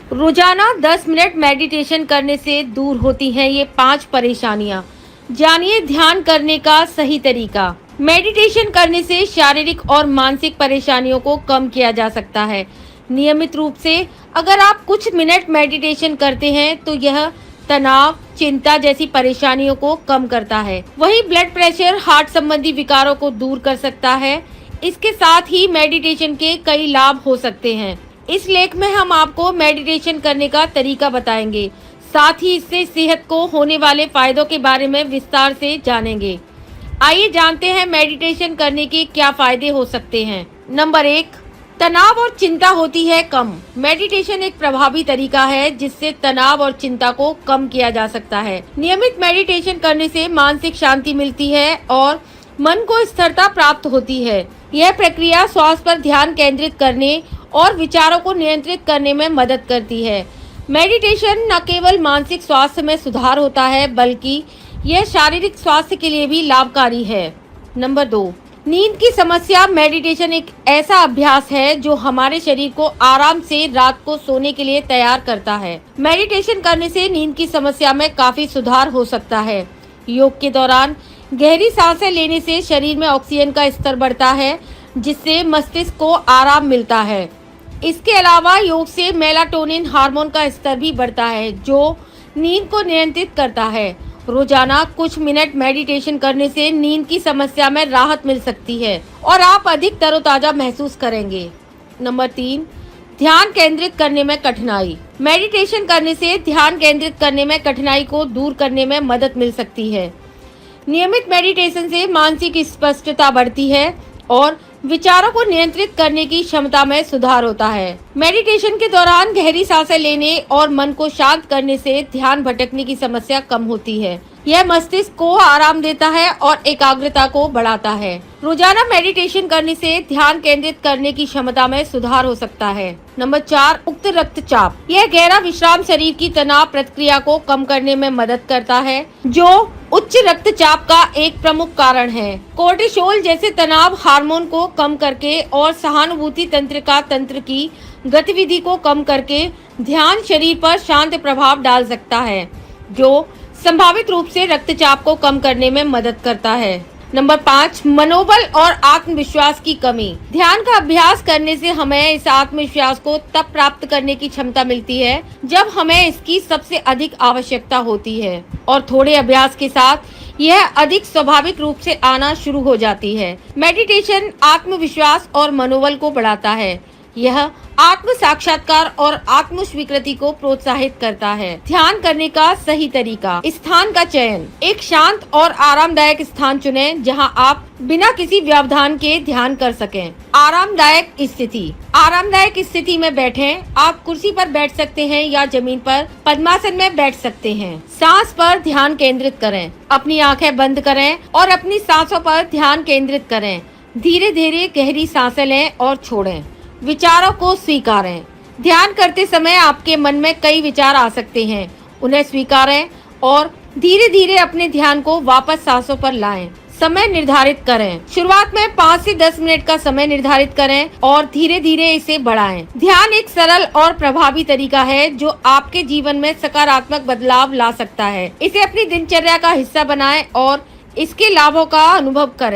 रोजाना 10 minute meditation करने से दूर होती हैं ये 5 परेशानियां। जानिए ध्यान करने का सही तरीका। मेडिटेशन करने से शारीरिक और मानसिक परेशानियों को कम किया जा सकता है। नियमित रूप से अगर आप कुछ मिनट मेडिटेशन करते हैं तो यह तनाव, चिंता जैसी परेशानियों को कम करता है। वहीं ब्लड प्रेशर, हार्ट संबंधी विकारों को दूर कर सकता है। इसके साथ ही मेडिटेशन के कई लाभ हो सकते हैं। इस लेख में हम आपको मेडिटेशन करने का तरीका बताएंगे, साथ ही इससे सेहत को होने वाले फायदों के बारे में विस्तार से जानेंगे। आइए जानते हैं मेडिटेशन करने के क्या फायदे हो सकते हैं। नंबर 1, तनाव और चिंता होती है कम। मेडिटेशन एक प्रभावी तरीका है जिससे तनाव और चिंता को कम किया जा सकता है। नियमित मेडिटेशन करने से मानसिक शांति मिलती है और मन को स्थिरता प्राप्त होती है। यह प्रक्रिया श्वास पर ध्यान केंद्रित करने और विचारों को नियंत्रित करने में मदद करती है। मेडिटेशन न केवल मानसिक स्वास्थ्य में सुधार होता है बल्कि यह शारीरिक स्वास्थ्य के लिए भी लाभकारी है। नंबर 2, नींद की समस्या। मेडिटेशन एक ऐसा अभ्यास है जो हमारे शरीर को आराम से रात को सोने के लिए तैयार करता है। मेडिटेशन करने से नींद की समस्या में काफी सुधार हो सकता है। योग के दौरान गहरी सांसें लेने से शरीर में ऑक्सीजन का स्तर बढ़ता है जिससे मस्तिष्क को आराम मिलता है। इसके अलावा योग से मेलाटोनिन हार्मोन का स्तर भी बढ़ता है जो नींद को नियंत्रित करता है। रोजाना कुछ मिनट मेडिटेशन करने से नींद की समस्या में राहत मिल सकती है और आप अधिक तरोताजा महसूस करेंगे। नंबर 3, ध्यान केंद्रित करने में कठिनाई। मेडिटेशन करने से ध्यान केंद्रित करने में कठिनाई को दूर करने में मदद मिल सकती है। नियमित मेडिटेशन से मानसिक स्पष्टता बढ़ती है और विचारों को नियंत्रित करने की क्षमता में सुधार होता है। मेडिटेशन के दौरान गहरी सांसें लेने और मन को शांत करने से ध्यान भटकने की समस्या कम होती है। यह मस्तिष्क को आराम देता है और एकाग्रता को बढ़ाता है। रोजाना मेडिटेशन करने से ध्यान केंद्रित करने की क्षमता में सुधार हो सकता है। नंबर 4, उच्च रक्तचाप। यह गहरा विश्राम शरीर की तनाव प्रतिक्रिया को कम करने में मदद करता है जो उच्च रक्तचाप का एक प्रमुख कारण है। कोर्टिसोल जैसे तनाव हार्मोन को कम करके और सहानुभूति तंत्र की गतिविधि को कम करके ध्यान शरीर पर शांत प्रभाव डाल सकता है जो संभावित रूप से रक्तचाप को कम करने में मदद करता है। नंबर 5, मनोबल और आत्मविश्वास की कमी। ध्यान का अभ्यास करने से हमें इस आत्मविश्वास को तब प्राप्त करने की क्षमता मिलती है जब हमें इसकी सबसे अधिक आवश्यकता होती है और थोड़े अभ्यास के साथ यह अधिक स्वाभाविक रूप से आना शुरू हो जाती है। मेडिटेशन आत्मविश्वास और मनोबल को बढ़ाता है। यह आत्म साक्षात्कार और आत्म स्वीकृति को प्रोत्साहित करता है। ध्यान करने का सही तरीका। स्थान का चयन। एक शांत और आरामदायक स्थान चुनें जहां आप बिना किसी व्यवधान के ध्यान कर सकें। आरामदायक स्थिति। आरामदायक स्थिति में बैठें। आप कुर्सी पर बैठ सकते हैं या जमीन पर पद्मासन में बैठ सकते हैं। सांस पर ध्यान केंद्रित करें। अपनी आंखें बंद करें और अपनी सांसों पर ध्यान केंद्रित करें। धीरे धीरे गहरी सांसें लें और छोड़ें। विचारों को स्वीकारें। ध्यान करते समय आपके मन में कई विचार आ सकते हैं, उन्हें स्वीकारें और धीरे धीरे अपने ध्यान को वापस सांसों पर लाएं। समय निर्धारित करें। शुरुआत में 5 से 10 मिनट का समय निर्धारित करें और धीरे धीरे इसे बढ़ाएं। ध्यान एक सरल और प्रभावी तरीका है जो आपके जीवन में सकारात्मक बदलाव ला सकता है। इसे अपनी दिनचर्या का हिस्सा बनाएं और इसके लाभों का अनुभव करें।